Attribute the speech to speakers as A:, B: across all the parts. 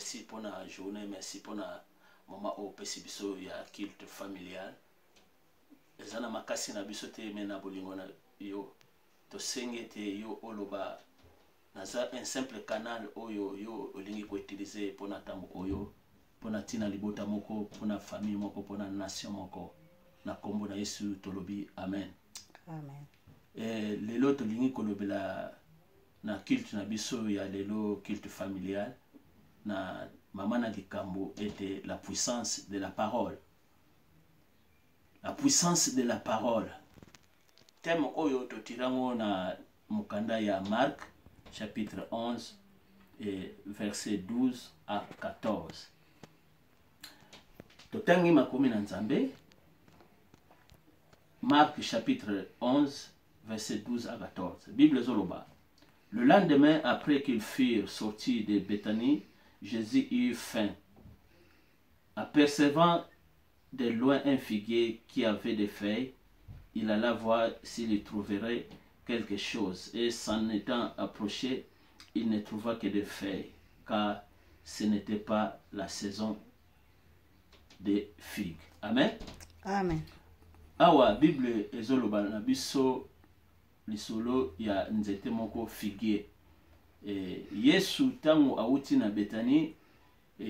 A: merci pour la journée, merci pour la moment au pesibiso ya culte familial. Ezana makasi na biso te mena bolingo na yo to senge te yo oloba naza un simple canal oyo yo olingi ko utiliser pour na tambo oyo pour na tina libota moko pour na famille moko pour na nation moko na kombo na Yesu tolobi amen.
B: Amen.
A: Lelo tolingi kolobela na culte na biso ya lelo culte familial na mama na likambo était la puissance de la parole. La puissance de la parole. Thème oyo totirango na mukanda ya Marc chapitre 11 et verset 12 à 14. Totangi makomi na Nzambe. Marc chapitre 11 verset 12 à 14. Bible zoloba. Le lendemain, après qu'ils furent sortis de Béthanie, Jésus eut faim. Apercevant de loin un figuier qui avait des feuilles, il alla voir s'il y trouverait quelque chose. Et s'en étant approché, il ne trouva que des feuilles, car ce n'était pas la saison des figues. Amen.
B: Amen.
A: Awa Bible ezoloba na biso lisolo ya nzete moko figuier. Yesu tango auti na Betani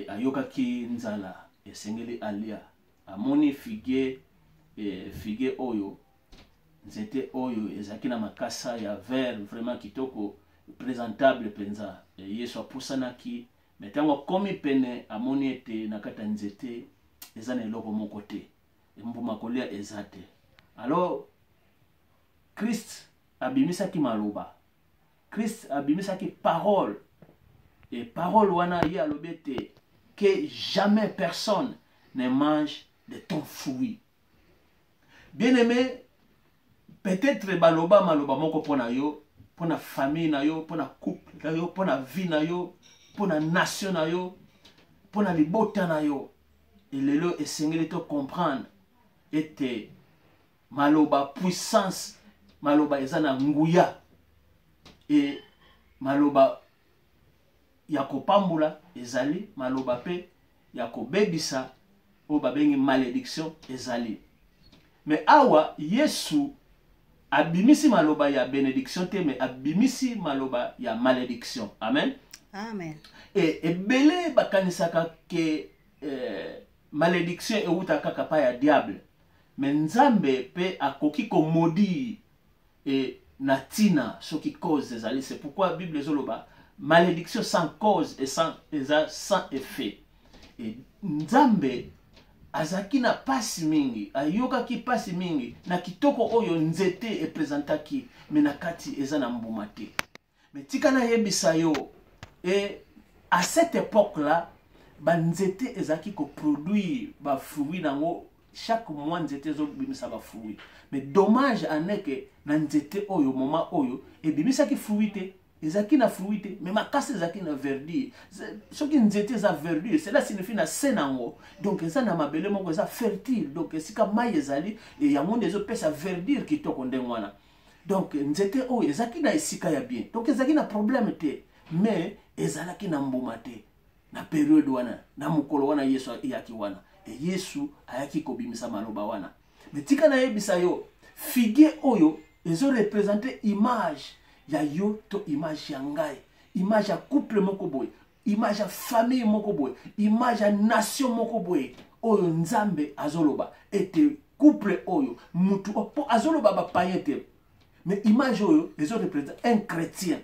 A: ayokaki nzala esengeli alia amoni figuier figuier oyo nzete oyo ezaki na makasa ya vert vraiment kitoko présentable penza. Yesu apusanaki metango komi pene amoni ete nakata nzete ezana eloko moko te mbuma kolia ezate. Alors Christ abimisaki maloba, Christ abimisaki parole, et parole wana ye alobete que jamais personne ne mange de ton fruit. Bien aimé, peut-être baloba maloba moko pona yo, pona famille na yo, pona couple na yo, pona vie na yo, pona nation na yo, pona libota na yo. Et lelo esengeli to comprendre ete maloba puissance, maloba ezana nguya, et maloba yako pambula ezali, maloba pe yako bebisa o babengi malédiction ezali. Mais awa Yesu abimisi maloba ya bénédiction te, mais abimisi maloba ya malédiction. Amen.
B: Amen.
A: Et ebele bakanisaka ke malédiction euta kaka pa ya diable, mais Nzambe pe akoki ko maudire et natina soki cause ezali. C'est pourquoi la Bible zoloba malédiction sans cause et sans effet. Et Nzambe azaki na pasi mingi, ayoka ki pasi mingi na kitoko oyo nzete e présentaki, mais na kati eza na mbuma te. Mais tika na yebisa yo, et à cette époque là ba nzete ezaki ko produire ba fruits nango chaque mois nzete zo bimisa ba fruits. Mais dommage aneke na nzete oyo moment oyo e bimisa ki fruits te, ezaki na fruits te, mais makasi ezaki na verdure. Soki nzete za verdure, cela signifie na senango. Donc eza na mabele moko eza fertile. Donc esika mai ezali e yango ndezo pesa verdure kitoko ndengwana. Donc nzete oyo ezaki na esika ya bien. Donc ezaki na problème te, mais ezalaki na mbuma te. Na période wana, na mukolo wana Yesu yaki wana. Et Yesu ayaki kobimisa maloba wana. Mais tika na yebisa yo, figuier oyo ezo représenter image ya yo to image ya ngai, image ya couple moko boy, image ya famille moko boy, image ya nation moko boy. Oyo Nzambe azoloba ete couple oyo mutu po azoloba ba païen te. Mais image oyo ezo représenter un chrétien.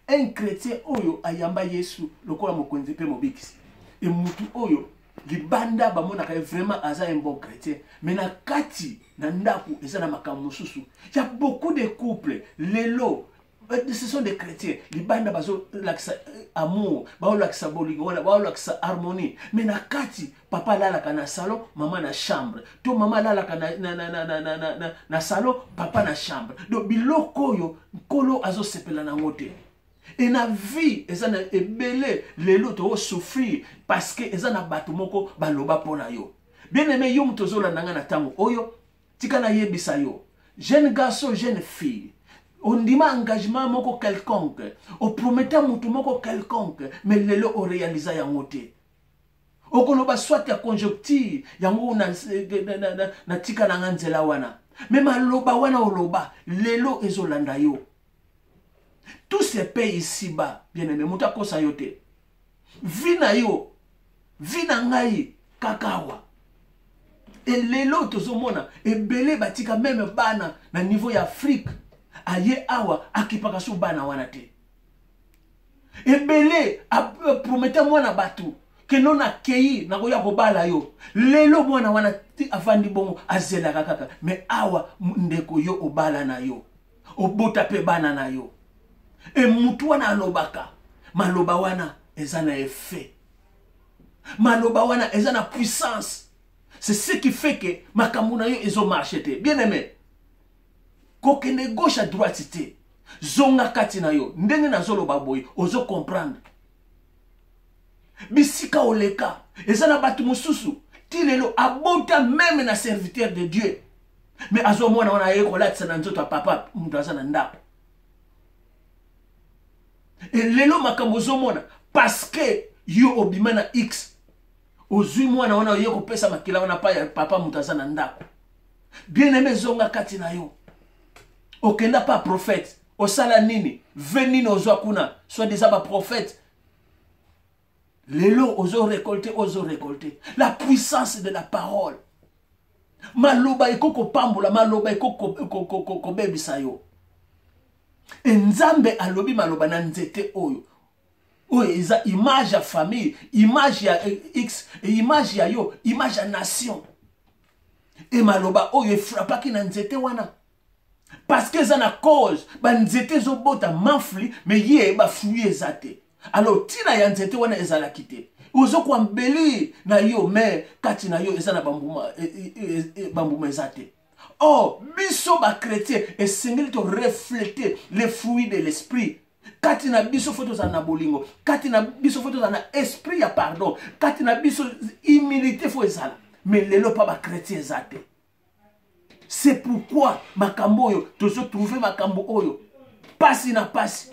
A: Un chrétien oyo ayamba Yesu lokola mokonzi pe mobikisi. Et mutu oyo libanda bamonaka vraiment aza un bon chrétien, mais na kati na ndaku eza na makambo mosusu. Il y a beaucoup de couples lelo ce sont des chrétiens, libanda bazo laksa amour, bao laksa bolingo, bao laksa harmonie, mais na kati papa lalaka na salon, maman na chambre, to maman lalaka na salon, papa na chambre. Donc biloko yo kolo azo sepela na ngote. Et na vie ezana ebele lelo to souffrir parce que ezana bato moko baloba pona yo. Bien aimé yo mutozo la nanga na tango oyo tika na yebisa yo. Jeune garçon, jeune fille, ondima engagement moko quelconque, oprometa mutu moko quelconque, mais lelo o réalisa yango te. Okoloba soit ya conjoncture, yango na tika na nzela wana. Mais maloba wana oloba, lelo ezolanda yo. Tous ces pays ici-bas, bien aimé, muta kosa yo te. Vina yo, vina ngai kakawa. Et lelo tozomona, ebele batika même bana na niveau ya Afrique. Aye awa akipaka sou bana wana te. Ebele promete mwana batu ke non akei na koya kobala yo. Lelo mwana wana afandi bongo azela kaka. Mais awa ndeko yo obala na yo. Obota pe bana na yo. E mutu wana alobaka. Maloba wana ezana effet. Maloba wana ezana puissance. C'est ce qui fait que makamuna yo ezo marché te. Bien aimé. Kokende gauche à droite te. Zonga kati na yo. Ndenge na zolo baboy. Ozo comprendre. Bisika oleka. Ezana batu mususu. Tilelo abota même na serviteur de Dieu. Mais azo mwana wana yeko lati na nzoto papa. Mutaza na ndako. Et lelo makambo zo mwana. Parce que yo obimana X. Ozui mwana wana yeko pesa makila wana pa ya papa mutaza na ndako. Bien aimé zonga kati na yo. Okenda pas prophète. Osala nini. Venini ozo kuna. Soit des aba prophète. Lelo ozo récolter, ozo récolter. La puissance de la parole. Maloba ekoko pambola, maloba ekoko bebisa yo. Nzambe alobi maloba na nzete oyo. Oyo eza image ya famille, image ya X, image ya yo, image ya nation. Et maloba oyo frappaki na nzete wana. Parce que ça na cause, ba nzete zo bota manfli, mais yé ba fruit ezate. Alors tina ya nzete wana ezala kite. Ozo kwa mbeli na yo, mais kati na yo ezana bambuma ezate. Oh, biso ba chrétien, et sengeli to refléter les fruits de l'esprit. Kati na biso foto za na bolingo, kati na biso foto za na esprit ya pardon, kati na biso humilité fo ezala. Mais lelo pa ba chrétien ezate. C'est pourquoi makambo oyo tozo trouver makambo oyo pasi na pasi.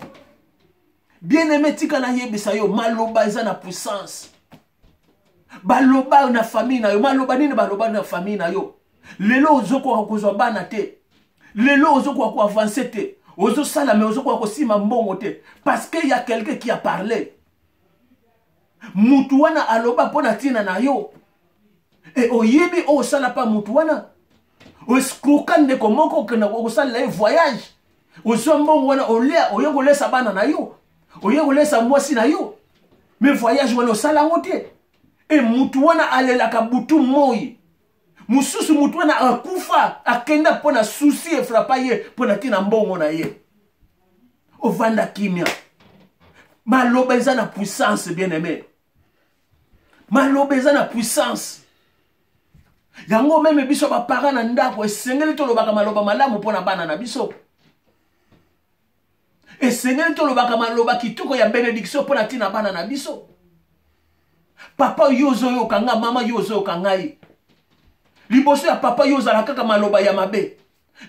A: Bien aimé tika na yebisa yo maloba eza na puissance. Baloba na famille na yo, maloba nini baloba na famille na yo. Lelo ozoko kozwa bana te. Lelo ozoko ko avancer te. Ozo sala mais ozoko ko sima mbongo te parce que y a quelqu'un qui a parlé. Mutu wana aloba pona tina na yo. Et oyebi o sala pa mutu wana. Oskokande komoko kena osala voyage. Osombo wana olea oyengo lesa bana na yo. Oyengo lesa mwasi na yo. Mais voyage wana osala ngote. Et mutu wana alela ka butu moi. Mususu mutu wana akufa akenda pona souci e frappa ye pona tina mbongo na ye. Ovanda kimia. Maloba eza na puissance bien aimé. Maloba eza na puissance. Yango meme biso ba parents na ndako esengeli to lobaka maloba malamu pona bana na biso. Esengeli to lobaka maloba kitoko ya bénédiction pona tina bana na biso. Papa yozo yo kanga mama yozo yo kangai. Liboso ya papa yozo la kaka maloba ya mabe.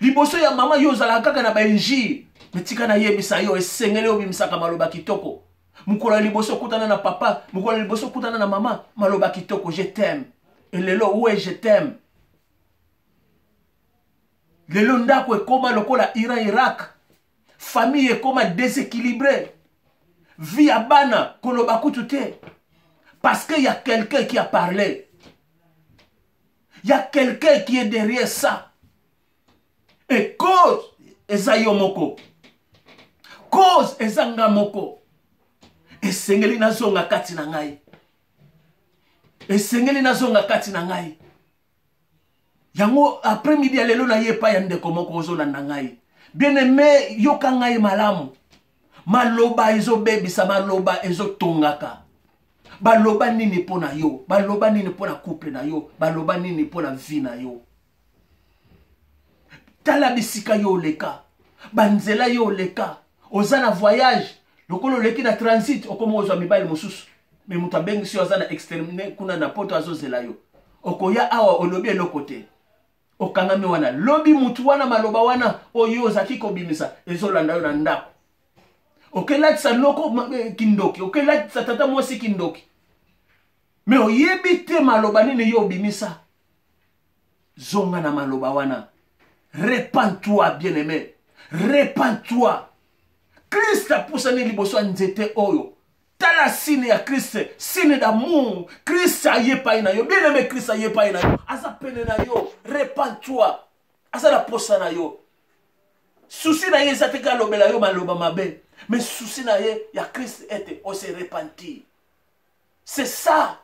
A: Liboso ya mama yozo la kaka na benji. Metika na yebisa yo esengeli obimsaka maloba kitoko. Mukola liboso kutana na papa, mukola liboso kutana na mama, maloba kitoko je t'aime. Et lelo ouais je t'aime. Lelo ndako ekoma lokola Iran Irak. Famille ekoma déséquilibrée. Vie à bana koloba kutute. Parce qu'il y a quelqu'un qui a parlé. Il y a quelqu'un qui est derrière ça. Et cause eza yomoko. Cause eza ngamoko. Et sengeli na zonga kati na ngai. Esengeli na zonga kati na ngai. Yango après midi ya lelo na yepa ya ndeko moko ozona na ngai. Bien aimé yoka ngai malamu. Maloba ezo bebisa maloba ezo tongaka. Baloba nini pona yo, baloba nini pona couple na yo, baloba nini pona vie na yo. Tala bisika yo leka, banzela yo leka. Ozana voyage, lokolo leki na transit okomo ozwa mibali mususu. Mais muta bengi si ozana exterminer kuna na poto azozela yo. Okoya awa olobi eloko te. okangami wana lobi mutu wana maloba wana oyo ozaki kobimisa ezolanda yo na ndako okelatisa loko kindoki okelatisa tata mwasi kindoki me oyebi te maloba nini yo obimisa zonga na maloba wana repens-toi bien-aimé repens-toi Christ apusani liboso ya nzete oyo tala sine ya Christ sine d'amour Christ ayepai na yo bien-aimé Christ ayepai na yo aza pene na yo repens-toi aza na posa na yo souci na ye eza te kalobela yo maloba mabe mais souci na ye ya Christ ete on se repentir c'est ça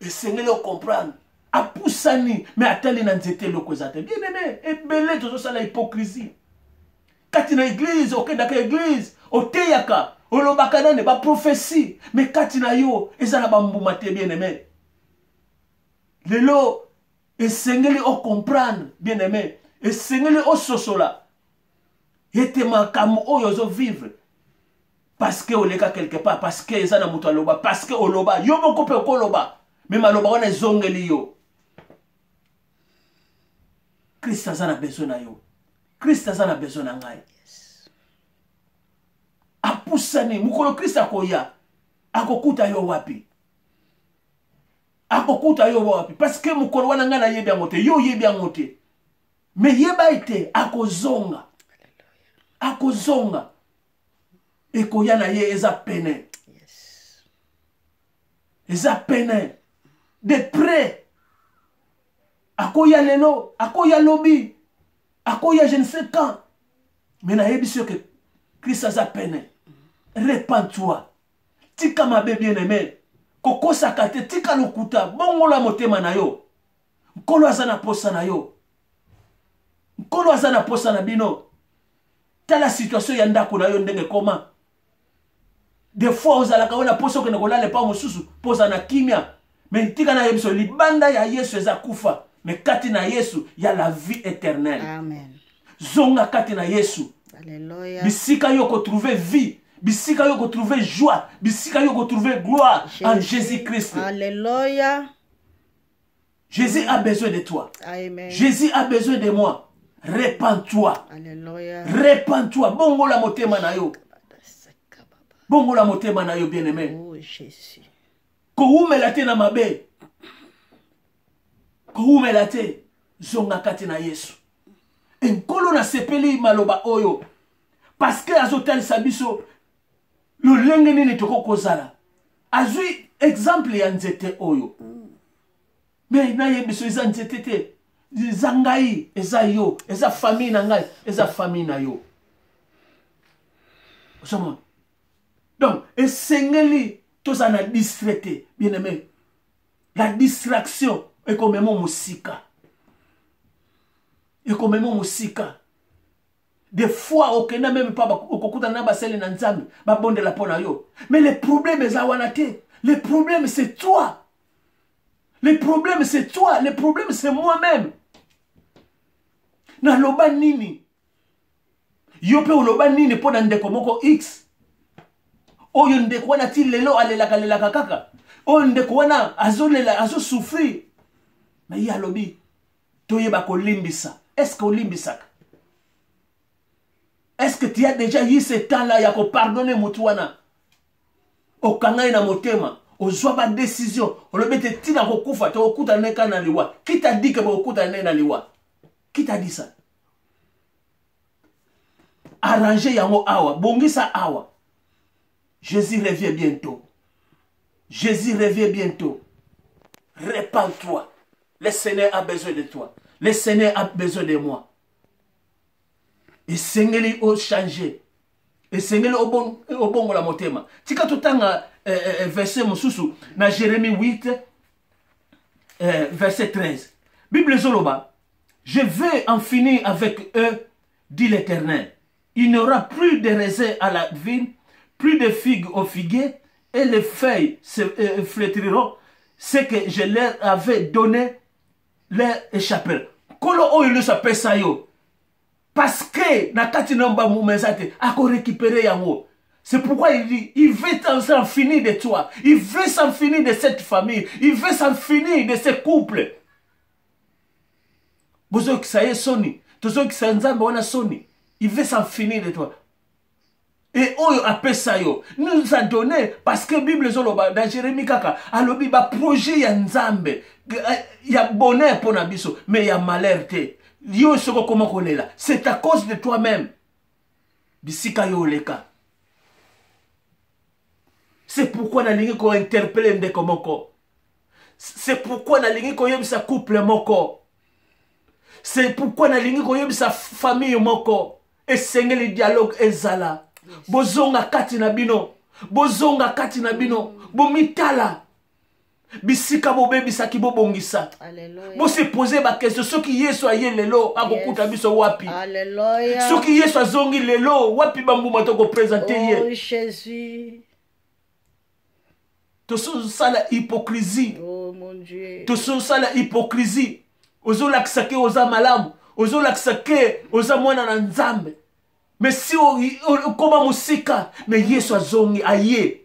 A: esengeli comprendre apusani mais atali na nzete loko eza te bien-aimé ebele tozosala hypocrisie kati na église okendaka église oteyaka olobaka nane baprophétie mais kati na yo eza na bambuma te bien-aimé lelo esengeli comprendre bien-aimé esengeli ososola ete makambo oyo ozovivre parce que oleka quelque part parce que eza na moto aloba parce que oloba yo moko mpe okoloba me maloba wana ezongeli yo Christ aza na besoin na yo Christ aza na besoin na ngai apusani mukolo Christ akoya akokuta yo wapi akokuta yo wapi parce que mukolo wana ngai na yebi yango te yo yebi yango te me yeba ete akozonga ekoya na ye eza pene eza pene de près akoya lelo akoya lobi akoya je ne sais quand mais na yebi sûr que Christ aza pene repens-toi tika mabe bien-aimé kokosaka te tika lokuta bongola motema na yo nkolo aza na posa na yo nkolo aza na posa na bino tala situation ya ndako na yo ndenge koma des fois ozalaka wana poso okende kolala epa mosusu poza na kimia me tika na yebiso libanda ya Yesu eza kufa me kati na Yesu ya la vie éternelle.
B: Amen.
A: Zonga kati na Yesu.
B: Alléluia.
A: Bisika yo ko trouver vie, bisika yo ko trouver joie, bisika yo ko trouver gloire en Jésus-Christ.
B: Alléluia.
A: Jésus a besoin de toi.
B: Amen.
A: Jésus a besoin de moi. Repens-toi.
B: Alléluia.
A: Repens-toi. Bongo la motema na yo. Bongo la motema na yo bien-aimé.
B: Oh Jésus.
A: Ko umela te na mabe. Ko umela te zonga kati na Yesu. Enkolo na sepeli maloba oyo. Parce que azotel sabiso lo lenge nini toko kozala. Azui exemple ya nzete oyo. Mais na yebiso eza nzete te. Eza ngai, eza yo, eza famille na ngai, eza famille na yo. Osoma. Donc, esengeli toza na distraité, bien-aimé. La distraction est comme mon musika. Et comme mon musika. Des fois, aucun n'a même pas okuta na baseli na nzambe, ba bonde la pona yo. Mais le problème est awanate. Le problème c'est toi. Le problème c'est toi, le problème c'est moi-même. Na loba nini? Yo pe loba nini pona ndeko moko X. Oyo ndeko wana ti lelo alelaka kaka. Oyo ndeko wana azolela azo souffrir. Mais ya lobi toyeba ko limbisa. Est-ce que olimbisaka? Est-ce que tu as déjà eu ce temps-là ya ko pardonner mutu wana? Okangai na motema, ozwa ba décision, olobete tina ko kufa to okuta neka na liwa. Qui t'a dit que ba okuta na liwa? Qui t'a dit ça? Arranger yango awa, bongisa awa. Jésus revient bientôt. Jésus revient bientôt. Répands-toi. Le Seigneur a besoin de toi. Le Seigneur a besoin de moi. Et Seigneur o changer. Et Seigneur o bon la motema. Tika tutanga verset mususu na Jérémie 8 verset 13. Bible zoloba. Je vais en finir avec eux, dit l'Éternel. Il n'y aura plus de raisins à la vigne, plus de figues au figuier, et les feuilles se flétriront. Ce que je leur avais donné leur échapper. Kolo oyo s'appelle ça yo. Parce que na kati namba mumezate ako récupérer yango. C'est pourquoi il dit, il veut s'en finir de toi. Il veut s'en finir de cette famille. Il veut s'en finir de ce couple. Bozo qui ça y est soni. Tozo qui ça nzambe wana soni. Il veut s'en finir de toi. Et oyo appelle ça yo. Nous a donné parce que Bible zoloba dans Jérémie kaka alobi ba projet ya nzambe. Ya bonheur pour nabiso mais ya malheur te. Yo soko comment kolela. C'est à cause de toi-même. Bisika yo leka. C'est pourquoi na lingi ko interpeller ndeko moko. C'est pourquoi na lingi ko yebisa couple moko. C'est pourquoi na lingi ko yebisa famille moko. Et senge le dialogue ezala. Bozonga kati na bino. Bozonga kati na bino. Bomitala. Bisika bobebisa ki bobongisa.
B: Alléluia.
A: Bo se poser ba question soki Yesu aye lelo akokuta biso wapi.
B: Alléluia.
A: Soki Yesu azongi lelo wapi bambuma toko présenter ye.
B: Oh Jésus.
A: Toso sala hypocrisie.
B: Oh mon Dieu.
A: Toso sala hypocrisie. Ozo laksake oza malamu. Ozo laksake oza mwana na nzambe. Mais si koma musika mais Yesu azongi aye.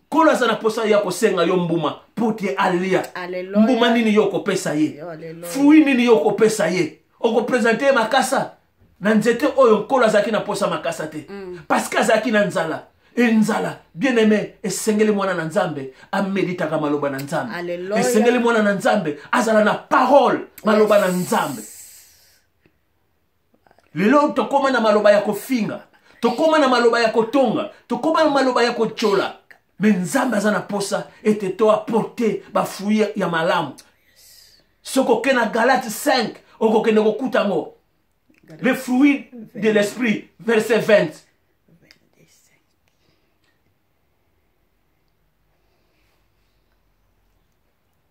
A: Kola sana posa ya kosenga yo mbuma pote alia.
B: Alléluia.
A: Mbuma nini yo kopesa ye.
B: Alléluia.
A: Fui nini yo kopesa ye. Oko présenter makasa. Na nzete oyo kola zaki na posa makasa te. Parce que zaki na nzala. Et nzala, bien aimé, et sengeli mwana na nzambe, a médita ka maloba na nzambe.
B: Alléluia.
A: Et sengeli mwana na nzambe, azala na parole, maloba na nzambe. Lelo tokoma na maloba ya kofinga, tokoma na maloba ya kotonga, tokoma na maloba ya kochola. Mais nzambe azana posa ete to apporter ba fruit ya malamu. Soko kena Galate 5, oko kene kokuta ngo. Les fruits de l'esprit, verset 20.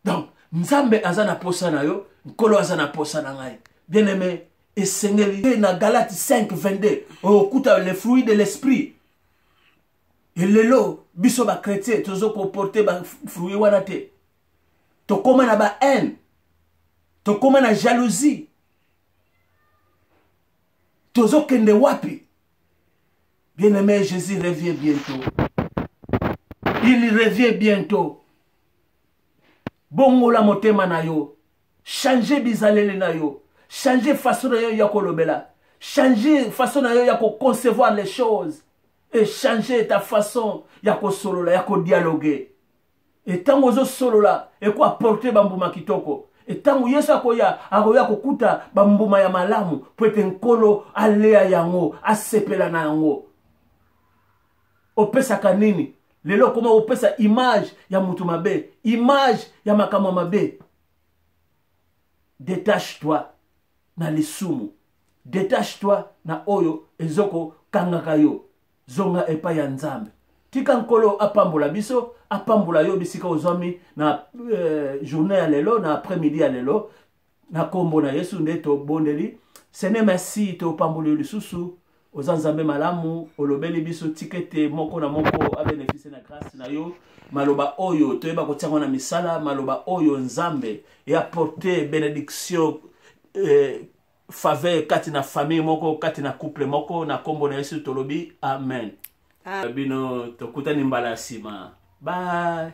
A: Donc, nzambe azana posa na yo, nkolo azana posa na ngai. Bien aimé, et sengeli na Galate 5, 22, okuta les fruits de l'esprit. Et lelo, biso ba chrétien, tozo comporter ba fruits wana te. Tokoma na ba haine. Tokoma na jalousie. Tozo kende wapi. Bien aimé, Jésus revient bientôt. Il revient bientôt. Bongola motema na yo. Changer bizalele na yo. Changer façon na yo ya kolobela. Changer façon na yo ya concevoir les choses. Et changer ta façon ya ko solola, ya ko dialoguer. Et tango zo solola, et ko apporter bambuma kitoko. Et tango Yesu akoya kokuta bambuma ya malamu, po ete nkolo alea yango, asepela na yango. Opesa kanini? Lelo koma opesa image ya mutu mabe, image ya makamo mabe. Détache-toi na lisumu. Détache-toi na oyo ezoko kangaka yo. Zonga epa ya nzambe. Tika nkolo apambola biso, apambola yo bisika ozami na journée ya lelo, na après-midi ya lelo, na kombo na Yesu nde to bondeli. Sene merci to pamboli lisusu. Ozanzambe malamu, olobeli biso tikete moko na moko a bénéficier na grâce na yo. Maloba oyo, toyeba kotiango na misala, maloba oyo nzambe, et apporter bénédiction, faveur kati na famille moko, kati na couple moko, na kombo na Yesu tolobi, amen. Bino, tokutani mbala sima. Bye.